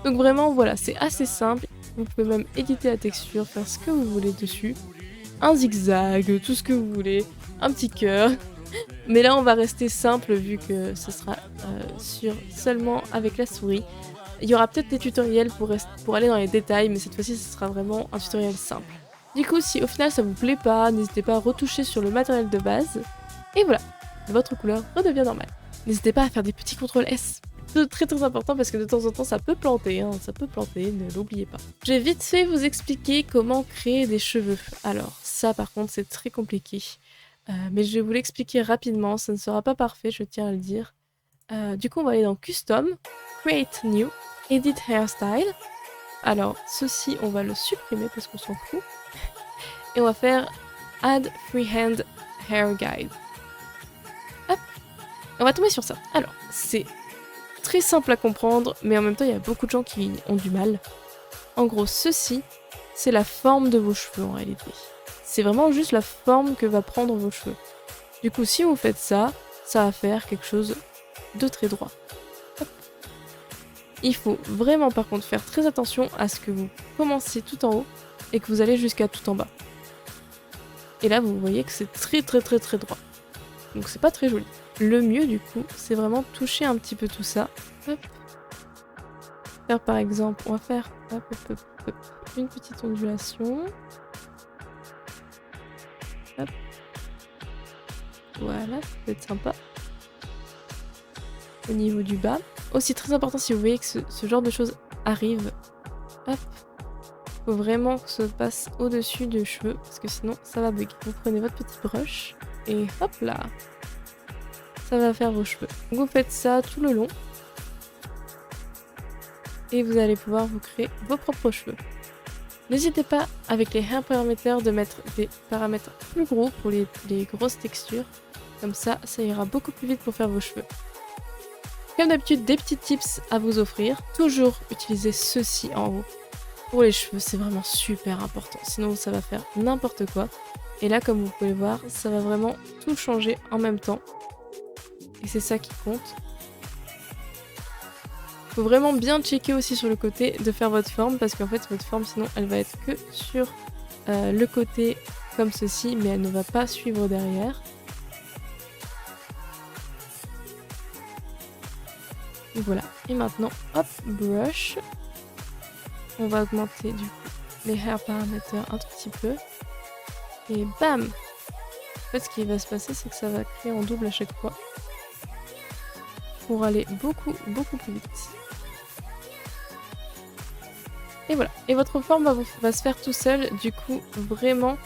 Donc vraiment, voilà, c'est assez simple. Vous pouvez même éditer la texture, faire ce que vous voulez dessus. Un zigzag, tout ce que vous voulez. Un petit cœur. Mais là, on va rester simple vu que ce sera seulement avec la souris. Il y aura peut-être des tutoriels pour aller dans les détails, mais cette fois-ci, ce sera vraiment un tutoriel simple. Du coup, si au final ça vous plaît pas, n'hésitez pas à retoucher sur le matériel de base. Et voilà, votre couleur redevient normale. N'hésitez pas à faire des petits CTRL S. C'est très très important parce que de temps en temps ça peut planter, hein, ça peut planter, ne l'oubliez pas. Je vais vite fait vous expliquer comment créer des cheveux. Alors ça par contre c'est très compliqué. Mais je vais vous l'expliquer rapidement, ça ne sera pas parfait, je tiens à le dire. Du coup, on va aller dans Custom, Create New, Edit Hairstyle. Alors, ceci, on va le supprimer parce qu'on s'en fout. Et on va faire Add Freehand Hair Guide. Hop. On va tomber sur ça. Alors, c'est très simple à comprendre, mais en même temps, il y a beaucoup de gens qui ont du mal. En gros, ceci, c'est la forme de vos cheveux en réalité. C'est vraiment juste la forme que va prendre vos cheveux. Du coup, si vous faites ça, ça va faire quelque chose de très droit. Hop. Il faut vraiment par contre faire très attention à ce que vous commenciez tout en haut et que vous allez jusqu'à tout en bas. Et là, vous voyez que c'est très très très très droit. Donc c'est pas très joli. Le mieux du coup, c'est vraiment toucher un petit peu tout ça. Hop. Faire par exemple, on va faire une petite ondulation. Hop. Voilà, ça peut être sympa. Au niveau du bas. Aussi très important si vous voyez que ce genre de choses arrive. Hop. Faut vraiment que ça passe au-dessus des cheveux parce que sinon ça va bugger. Vous prenez votre petit brush et hop là. Ça va faire vos cheveux. Donc vous faites ça tout le long. Et vous allez pouvoir vous créer vos propres cheveux. N'hésitez pas avec les hair parameters de mettre des paramètres plus gros pour les grosses textures. Comme ça, ça ira beaucoup plus vite pour faire vos cheveux. Comme d'habitude, des petits tips à vous offrir. Toujours utiliser ceci en haut. Pour les cheveux, c'est vraiment super important. Sinon, ça va faire n'importe quoi. Et là, comme vous pouvez voir, ça va vraiment tout changer en même temps. Et c'est ça qui compte. Faut vraiment bien checker aussi sur le côté de faire votre forme parce qu'en fait votre forme sinon elle va être que sur le côté comme ceci mais elle ne va pas suivre derrière. Et voilà. Et maintenant hop, brush. On va augmenter du coup les hair parameters un tout petit peu. Et bam. En fait ce qui va se passer c'est que ça va créer en double à chaque fois. Pour aller beaucoup plus vite. Et voilà. Et votre forme va se faire tout seul. Du coup, vraiment,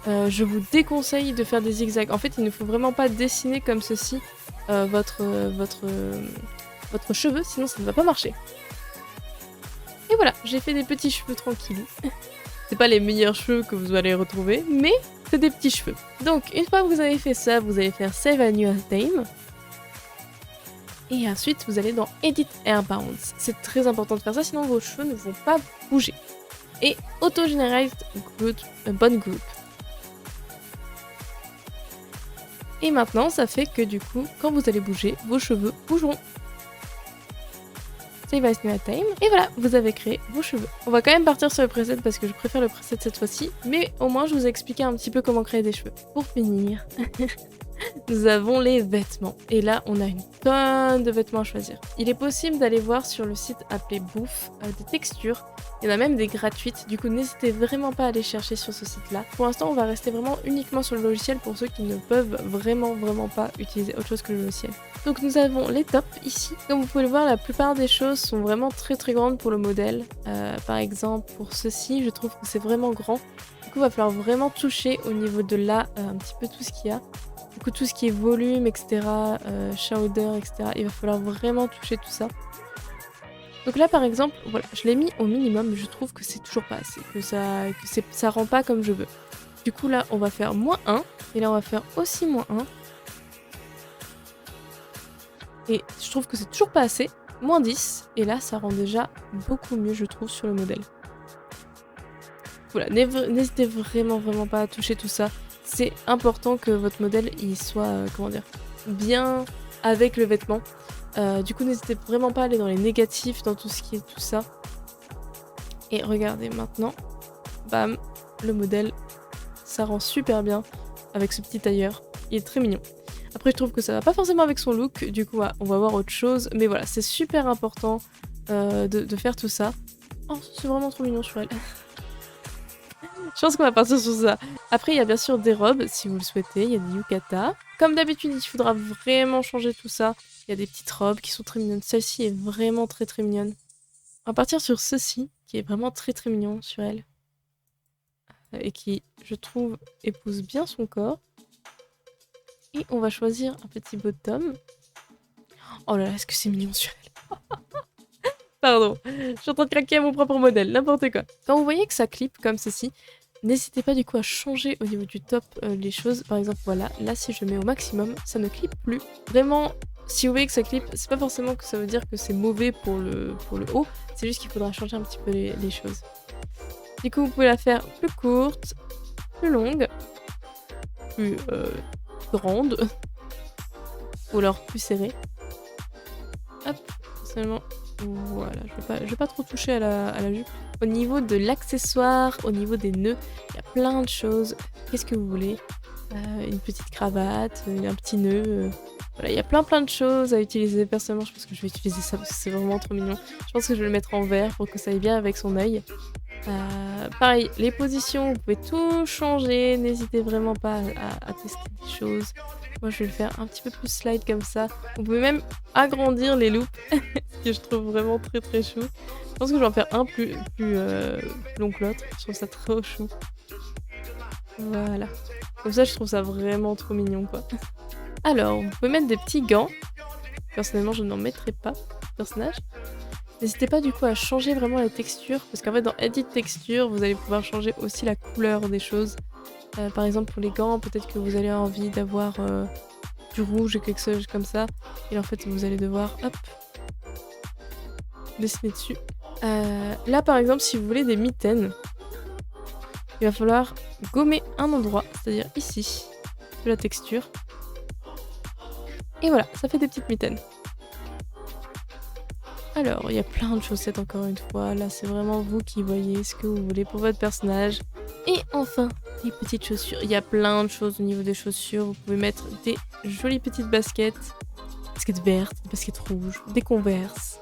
je vous déconseille de faire des zigzags. En fait, il ne faut vraiment pas dessiner comme ceci votre cheveu, sinon ça ne va pas marcher. Et voilà, j'ai fait des petits cheveux tranquillou. C'est pas les meilleurs cheveux que vous allez retrouver, mais c'est des petits cheveux. Donc, une fois que vous avez fait ça, vous allez faire Save a New Theme. Et ensuite, vous allez dans Edit Hair Bounce. C'est très important de faire ça, sinon vos cheveux ne vont pas bouger. Et Auto Generate Bone Group. Et maintenant, ça fait que du coup, quand vous allez bouger, vos cheveux bougeront. Save as New Time. Et voilà, vous avez créé vos cheveux. On va quand même partir sur le preset parce que je préfère le preset cette fois-ci. Mais au moins, je vous ai expliqué un petit peu comment créer des cheveux. Pour finir. Nous avons les vêtements. Et là, on a une tonne de vêtements à choisir. Il est possible d'aller voir sur le site appelé Bouffe des textures. Il y en a même des gratuites. Du coup, n'hésitez vraiment pas à aller chercher sur ce site-là. Pour l'instant, on va rester vraiment uniquement sur le logiciel pour ceux qui ne peuvent vraiment pas utiliser autre chose que le logiciel. Donc nous avons les tops ici. Comme vous pouvez le voir, la plupart des choses sont vraiment très grandes pour le modèle. Par exemple, pour ceci, je trouve que c'est vraiment grand. Du coup, il va falloir vraiment toucher au niveau de là un petit peu tout ce qu'il y a. Du coup, tout ce qui est volume, etc., shoulder, etc., il va falloir vraiment toucher tout ça. Donc là, par exemple, voilà, je l'ai mis au minimum, mais je trouve que c'est toujours pas assez, ça rend pas comme je veux. Du coup, là, on va faire -1, et là, on va faire aussi -1. Et je trouve que c'est toujours pas assez, -10, et là, ça rend déjà beaucoup mieux, je trouve, sur le modèle. Voilà, n'hésitez vraiment pas à toucher tout ça. C'est important que votre modèle il soit, comment dire, bien avec le vêtement. Du coup, n'hésitez vraiment pas à aller dans les négatifs, dans tout ce qui est tout ça. Et regardez maintenant, bam, le modèle, ça rend super bien avec ce petit tailleur. Il est très mignon. Après, je trouve que ça va pas forcément avec son look, du coup, on va voir autre chose. Mais voilà, c'est super important de faire tout ça. Oh, c'est vraiment trop mignon sur elle. Je pense qu'on va partir sur ça. Après, il y a bien sûr des robes, si vous le souhaitez. Il y a des yukata. Comme d'habitude, il faudra vraiment changer tout ça. Il y a des petites robes qui sont très mignonnes. Celle-ci est vraiment très mignonne. On va partir sur ceci, qui est vraiment très mignon sur elle. Et qui, je trouve, épouse bien son corps. Et on va choisir un petit bottom. Oh là là, est-ce que c'est mignon sur elle. Pardon, je suis en train de craquer à mon propre modèle, n'importe quoi. Quand vous voyez que ça clip comme ceci, n'hésitez pas du coup à changer au niveau du top les choses. Par exemple, voilà, là si je mets au maximum, ça ne clip plus. Vraiment, si vous voyez que ça clip, c'est pas forcément que ça veut dire que c'est mauvais pour le haut, c'est juste qu'il faudra changer un petit peu les choses. Du coup, vous pouvez la faire plus courte, plus longue, plus grande, ou alors plus serrée. Hop, seulement... Voilà, je vais pas trop toucher à la jupe. Au niveau de l'accessoire, au niveau des nœuds, il y a plein de choses. Qu'est-ce que vous voulez? Une petite cravate, un petit nœud. Voilà, il y a plein de choses à utiliser. Personnellement, je pense que je vais utiliser ça parce que c'est vraiment trop mignon. Je pense que je vais le mettre en vert pour que ça aille bien avec son œil. Pareil, les positions, vous pouvez tout changer. N'hésitez vraiment pas à tester des choses. Moi, je vais le faire un petit peu plus slide comme ça. Vous pouvez même agrandir les loops, ce que je trouve vraiment très chou. Je pense que je vais en faire un plus long que l'autre. Je trouve ça trop chou. Voilà. Comme ça, je trouve ça vraiment trop mignon, quoi. Alors, vous pouvez mettre des petits gants. Personnellement, je n'en mettrai pas, personnage. N'hésitez pas du coup à changer vraiment les textures, parce qu'en fait dans Edit Texture, vous allez pouvoir changer aussi la couleur des choses. Par exemple pour les gants, peut-être que vous avez envie d'avoir du rouge ou quelque chose comme ça, et en fait vous allez devoir, hop, dessiner dessus. Là par exemple, si vous voulez des mitaines, il va falloir gommer un endroit, c'est-à-dire ici, de la texture. Et voilà, ça fait des petites mitaines. Alors, il y a plein de chaussettes encore une fois. Là, c'est vraiment vous qui voyez ce que vous voulez pour votre personnage. Et enfin, les petites chaussures. Il y a plein de choses au niveau des chaussures. Vous pouvez mettre des jolies petites baskets. Baskets vertes, des baskets rouges, des Converse,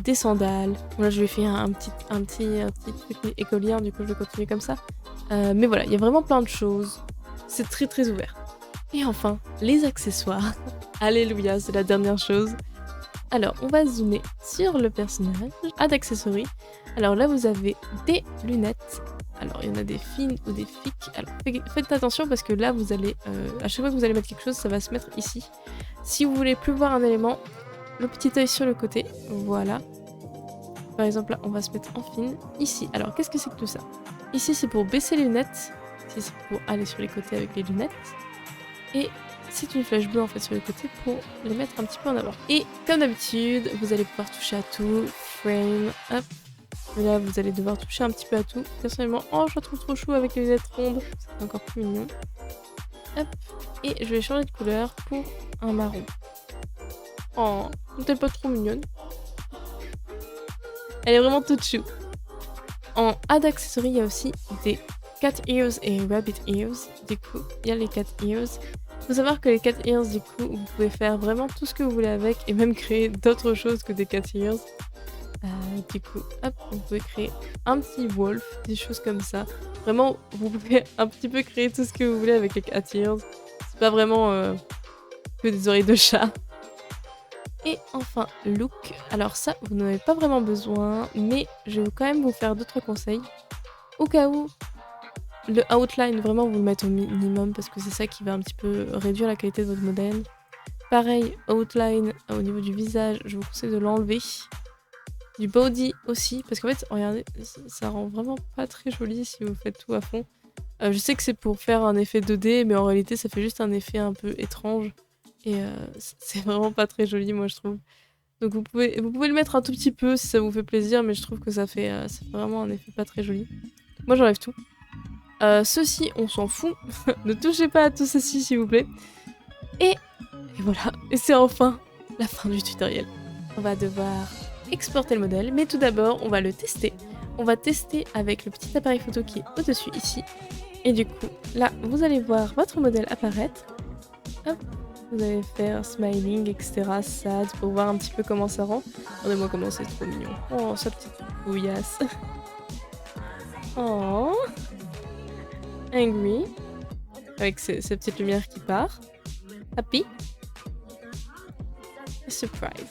des sandales. Bon, là, je vais faire un petit truc écolière, du coup, je vais continuer comme ça. Mais voilà, il y a vraiment plein de choses. C'est très ouvert. Et enfin, les accessoires. Alléluia, c'est la dernière chose. Alors, on va zoomer sur le personnage, Add Accessories. Alors là, vous avez des lunettes. Alors, il y en a des fines ou des thick. Alors, faites attention parce que là, vous allez, à chaque fois que vous allez mettre quelque chose, ça va se mettre ici. Si vous voulez plus voir un élément, le petit œil sur le côté, voilà. Par exemple, là, on va se mettre en fine, ici. Alors, qu'est-ce que c'est que tout ça? Ici, c'est pour baisser les lunettes. Ici, c'est pour aller sur les côtés avec les lunettes. Et c'est une flèche bleue en fait sur les côtés pour les mettre un petit peu en avant. Et comme d'habitude, vous allez pouvoir toucher à tout. Frame, hop. Et là, vous allez devoir toucher un petit peu à tout. Personnellement, oh, je la trouve trop chou avec les lunettes rondes. C'est encore plus mignon. Hop. Et je vais changer de couleur pour un marron. Oh, n'est-elle pas trop mignonne? Elle est vraiment toute chou. En Add Accessories, il y a aussi des cat ears et rabbit ears. Du coup, il y a les cat ears. Faut savoir que les cat ears, du coup, vous pouvez faire vraiment tout ce que vous voulez avec et même créer d'autres choses que des cat ears. Du coup, hop, vous pouvez créer un petit wolf, des choses comme ça. Vraiment, vous pouvez un petit peu créer tout ce que vous voulez avec les cat ears. C'est pas vraiment que des oreilles de chat. Et enfin, look. Alors ça, vous n'en avez pas vraiment besoin, mais je vais quand même vous faire d'autres conseils. Au cas où le outline, vraiment, vous le mettez au minimum parce que c'est ça qui va un petit peu réduire la qualité de votre modèle. Pareil, outline au niveau du visage, je vous conseille de l'enlever. Du body aussi, parce qu'en fait, regardez, ça rend vraiment pas très joli si vous faites tout à fond. Je sais que c'est pour faire un effet 2D, mais en réalité, ça fait juste un effet un peu étrange. Et c'est vraiment pas très joli, moi, je trouve. Donc vous pouvez le mettre un tout petit peu si ça vous fait plaisir, mais je trouve que ça fait vraiment un effet pas très joli. Moi, j'enlève tout. Ceci, on s'en fout. Ne touchez pas à tout ceci, s'il vous plaît. Et voilà. Et c'est enfin la fin du tutoriel. On va devoir exporter le modèle, mais tout d'abord, on va le tester. On va tester avec le petit appareil photo qui est au-dessus, ici. Et du coup, là, vous allez voir votre modèle apparaître. Hop. Vous allez faire smiling, etc. Sad, pour voir un petit peu comment ça rend. Regardez-moi comment c'est trop mignon. Oh, sa petite bouillasse. Oh. Angry. Avec sa petite lumière qui part. Happy. Surprise.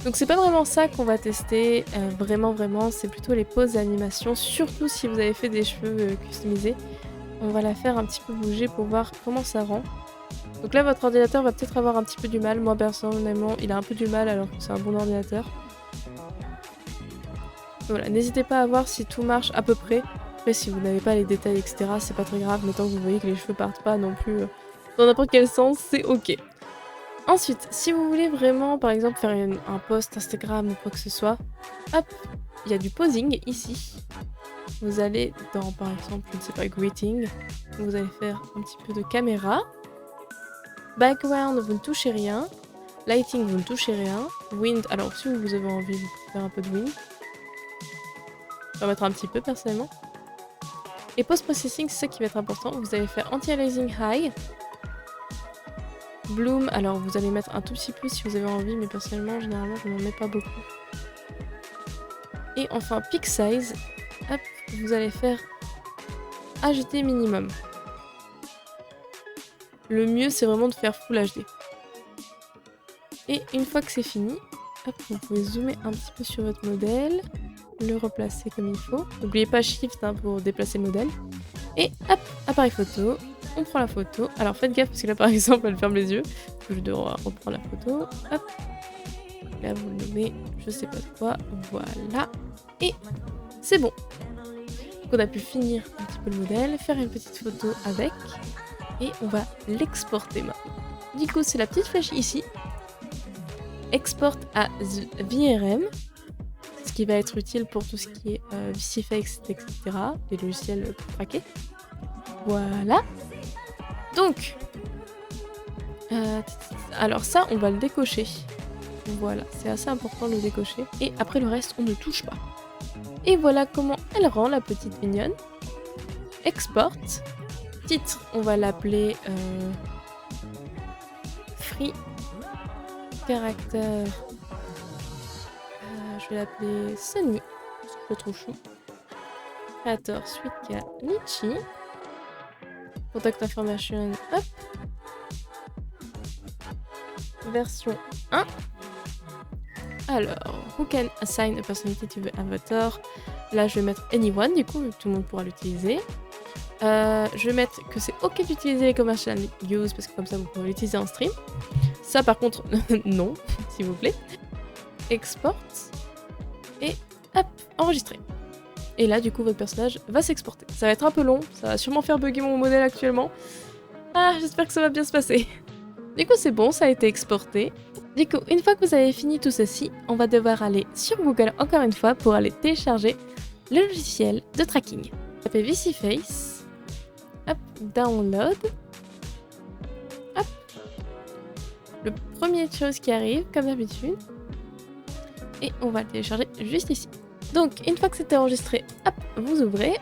Donc c'est pas vraiment ça qu'on va tester, vraiment, c'est plutôt les poses d'animation, surtout si vous avez fait des cheveux customisés. On va la faire un petit peu bouger pour voir comment ça rend. Donc là, votre ordinateur va peut-être avoir un petit peu du mal. Moi, personnellement, il a un peu du mal alors que c'est un bon ordinateur. Voilà, n'hésitez pas à voir si tout marche à peu près. Après, si vous n'avez pas les détails, etc., c'est pas très grave. Mais tant que vous voyez que les cheveux partent pas non plus dans n'importe quel sens, c'est ok. Ensuite, si vous voulez vraiment, par exemple, faire un post Instagram ou quoi que ce soit, hop, il y a du posing ici. Vous allez dans, par exemple, je ne sais pas, greeting. Vous allez faire un petit peu de caméra. Background, vous ne touchez rien. Lighting, vous ne touchez rien. Wind, alors si vous avez envie, vous pouvez faire un peu de wind. Je vais en mettre un petit peu personnellement. Et post-processing, c'est ça qui va être important. Vous allez faire anti-aliasing high. Bloom, alors vous allez mettre un tout petit peu si vous avez envie, mais personnellement, généralement, je n'en mets pas beaucoup. Et enfin, peak size, hop, vous allez faire ajouter minimum. Le mieux, c'est vraiment de faire Full HD. Et une fois que c'est fini, hop, vous pouvez zoomer un petit peu sur votre modèle, le replacer comme il faut. N'oubliez pas Shift pour déplacer le modèle. Et hop, appareil photo. On prend la photo. Alors faites gaffe parce que là par exemple elle ferme les yeux. Je dois reprendre la photo. Hop. Là vous le nommez je sais pas quoi. Voilà. Et c'est bon. Donc on a pu finir un petit peu le modèle, faire une petite photo avec. Et on va l'exporter maintenant. Du coup c'est la petite flèche ici. Export à VRM. Ce qui va être utile pour tout ce qui est VCFX, etc. Les logiciels pour traquer. Voilà. Donc, alors ça, on va le décocher. Voilà, c'est assez important de le décocher. Et après le reste, on ne touche pas. Et voilà comment elle rend, la petite mignonne. Export. Titre, on va l'appeler Free. Caractère. Je vais l'appeler Sunny. Je le trouve chou. Créateur, Suika, Litchi. Contact information, hop. Version 1. Alors, who can assign a personality to the avatar? Là, je vais mettre anyone, du coup, vu que tout le monde pourra l'utiliser. Je vais mettre que c'est ok d'utiliser les commercial use, parce que comme ça, vous pouvez l'utiliser en stream. Ça, par contre, non, s'il vous plaît. Export. Et hop, enregistrer. Et là, du coup, votre personnage va s'exporter. Ça va être un peu long, ça va sûrement faire bugger mon modèle actuellement. Ah, j'espère que ça va bien se passer. Du coup, c'est bon, ça a été exporté. Du coup, une fois que vous avez fini tout ceci, on va devoir aller sur Google encore une fois pour aller télécharger le logiciel de tracking. Tapez VCFace. Hop, download. Hop. Le premier chose qui arrive, comme d'habitude. Et on va le télécharger juste ici. Donc, une fois que c'est enregistré, hop, vous ouvrez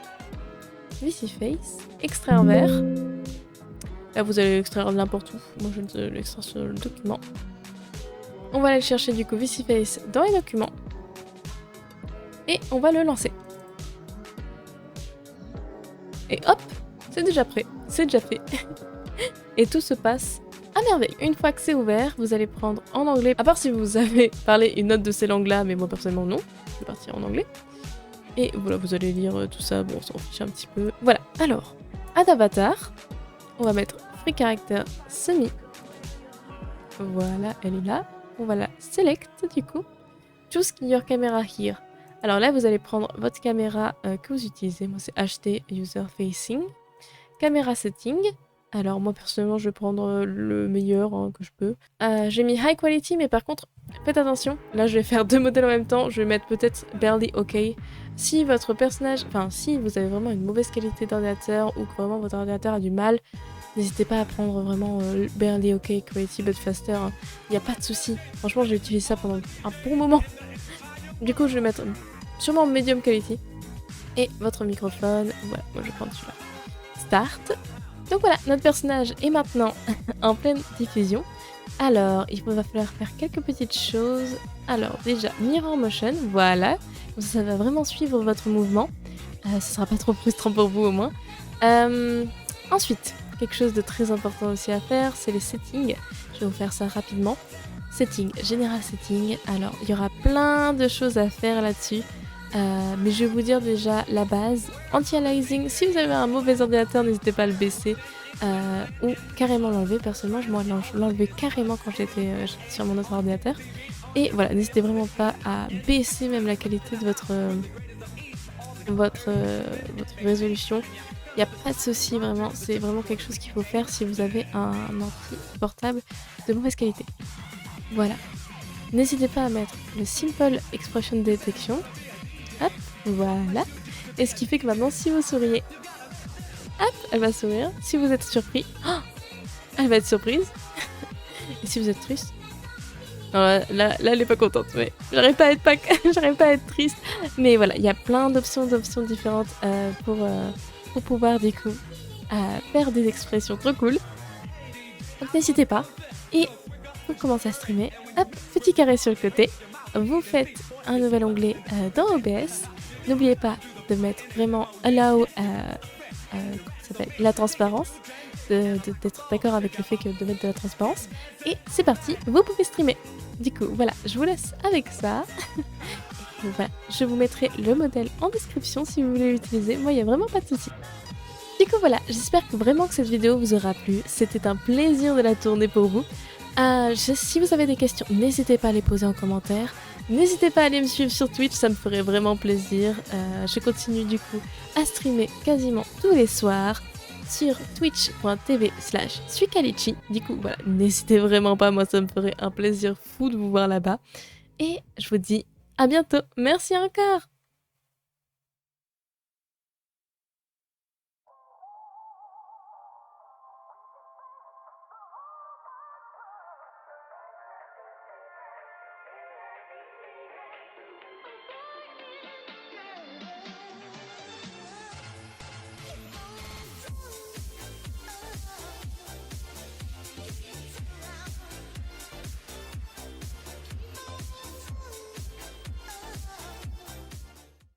VCFace, extrait en vert. Là, vous allez l'extraire n'importe où. Moi, je vais l'extraire sur le document. On va aller chercher du coup VisiFace dans les documents. Et on va le lancer. Et hop, c'est déjà prêt. C'est déjà fait. Et tout se passe à merveille. Une fois que c'est ouvert, vous allez prendre en anglais. À part si vous avez parlé une autre de ces langues-là, mais moi personnellement non. Je vais partir en anglais. Et voilà, vous allez lire tout ça. Bon, on s'en fiche un petit peu. Voilà. Alors, add avatar. On va mettre free character semi. Voilà, elle est là. On va la select du coup. Choose your camera here. Alors là, vous allez prendre votre caméra que vous utilisez. Moi, c'est HT User Facing. Caméra Setting. Alors moi, personnellement, je vais prendre le meilleur que je peux. J'ai mis High Quality, mais par contre, faites attention. Là, je vais faire 2 modèles en même temps. Je vais mettre peut-être Barely OK. Si votre personnage... Enfin, si vous avez vraiment une mauvaise qualité d'ordinateur ou que vraiment votre ordinateur a du mal, n'hésitez pas à prendre vraiment Barely OK, Quality but Faster. Il n'y a pas de souci. Franchement, j'ai utilisé ça pendant un bon moment. Du coup, je vais mettre sûrement Medium Quality. Et votre microphone, voilà, moi je vais prendre celui-là. Start. Donc voilà, notre personnage est maintenant en pleine diffusion. Alors, il va falloir faire quelques petites choses. Alors déjà, Mirror Motion, voilà. Ça va vraiment suivre votre mouvement. Ce sera pas trop frustrant pour vous au moins. Ensuite, quelque chose de très important aussi à faire, c'est les settings. Je vais vous faire ça rapidement. Setting, General Setting. Alors, il y aura plein de choses à faire là-dessus. Mais je vais vous dire déjà la base. Anti-aliasing, si vous avez un mauvais ordinateur, n'hésitez pas à le baisser ou carrément l'enlever. Personnellement, je l'enlevais carrément quand j'étais sur mon autre ordinateur. Et voilà, n'hésitez vraiment pas à baisser même la qualité de votre résolution. Il n'y a pas de souci vraiment, c'est vraiment quelque chose qu'il faut faire si vous avez un ordi portable de mauvaise qualité. Voilà. N'hésitez pas à mettre le Simple Expression Detection. Hop, voilà. Et ce qui fait que maintenant, si vous souriez, hop, elle va sourire. Si vous êtes surpris, oh, elle va être surprise. Et si vous êtes triste, non, là, elle est pas contente. Mais j'arrive pas à être triste. Mais voilà, il y a plein d'options différentes pour pouvoir du coup faire des expressions trop cool. Donc n'hésitez pas. Et vous commencez à streamer. Hop, petit carré sur le côté. Vous faites un nouvel onglet dans OBS. N'oubliez pas de mettre vraiment Allow la transparence, d'être d'accord avec le fait de mettre de la transparence. Et c'est parti, vous pouvez streamer. Du coup, voilà, je vous laisse avec ça. Voilà, je vous mettrai le modèle en description si vous voulez l'utiliser. Moi, il n'y a vraiment pas de souci. Du coup, voilà, j'espère vraiment que cette vidéo vous aura plu. C'était un plaisir de la tourner pour vous. Si vous avez des questions, n'hésitez pas à les poser en commentaire. N'hésitez pas à aller me suivre sur Twitch, ça me ferait vraiment plaisir. Je continue du coup à streamer quasiment tous les soirs sur twitch.tv/suikalichi. Du coup, voilà, n'hésitez vraiment pas, moi ça me ferait un plaisir fou de vous voir là-bas. Et je vous dis à bientôt. Merci encore!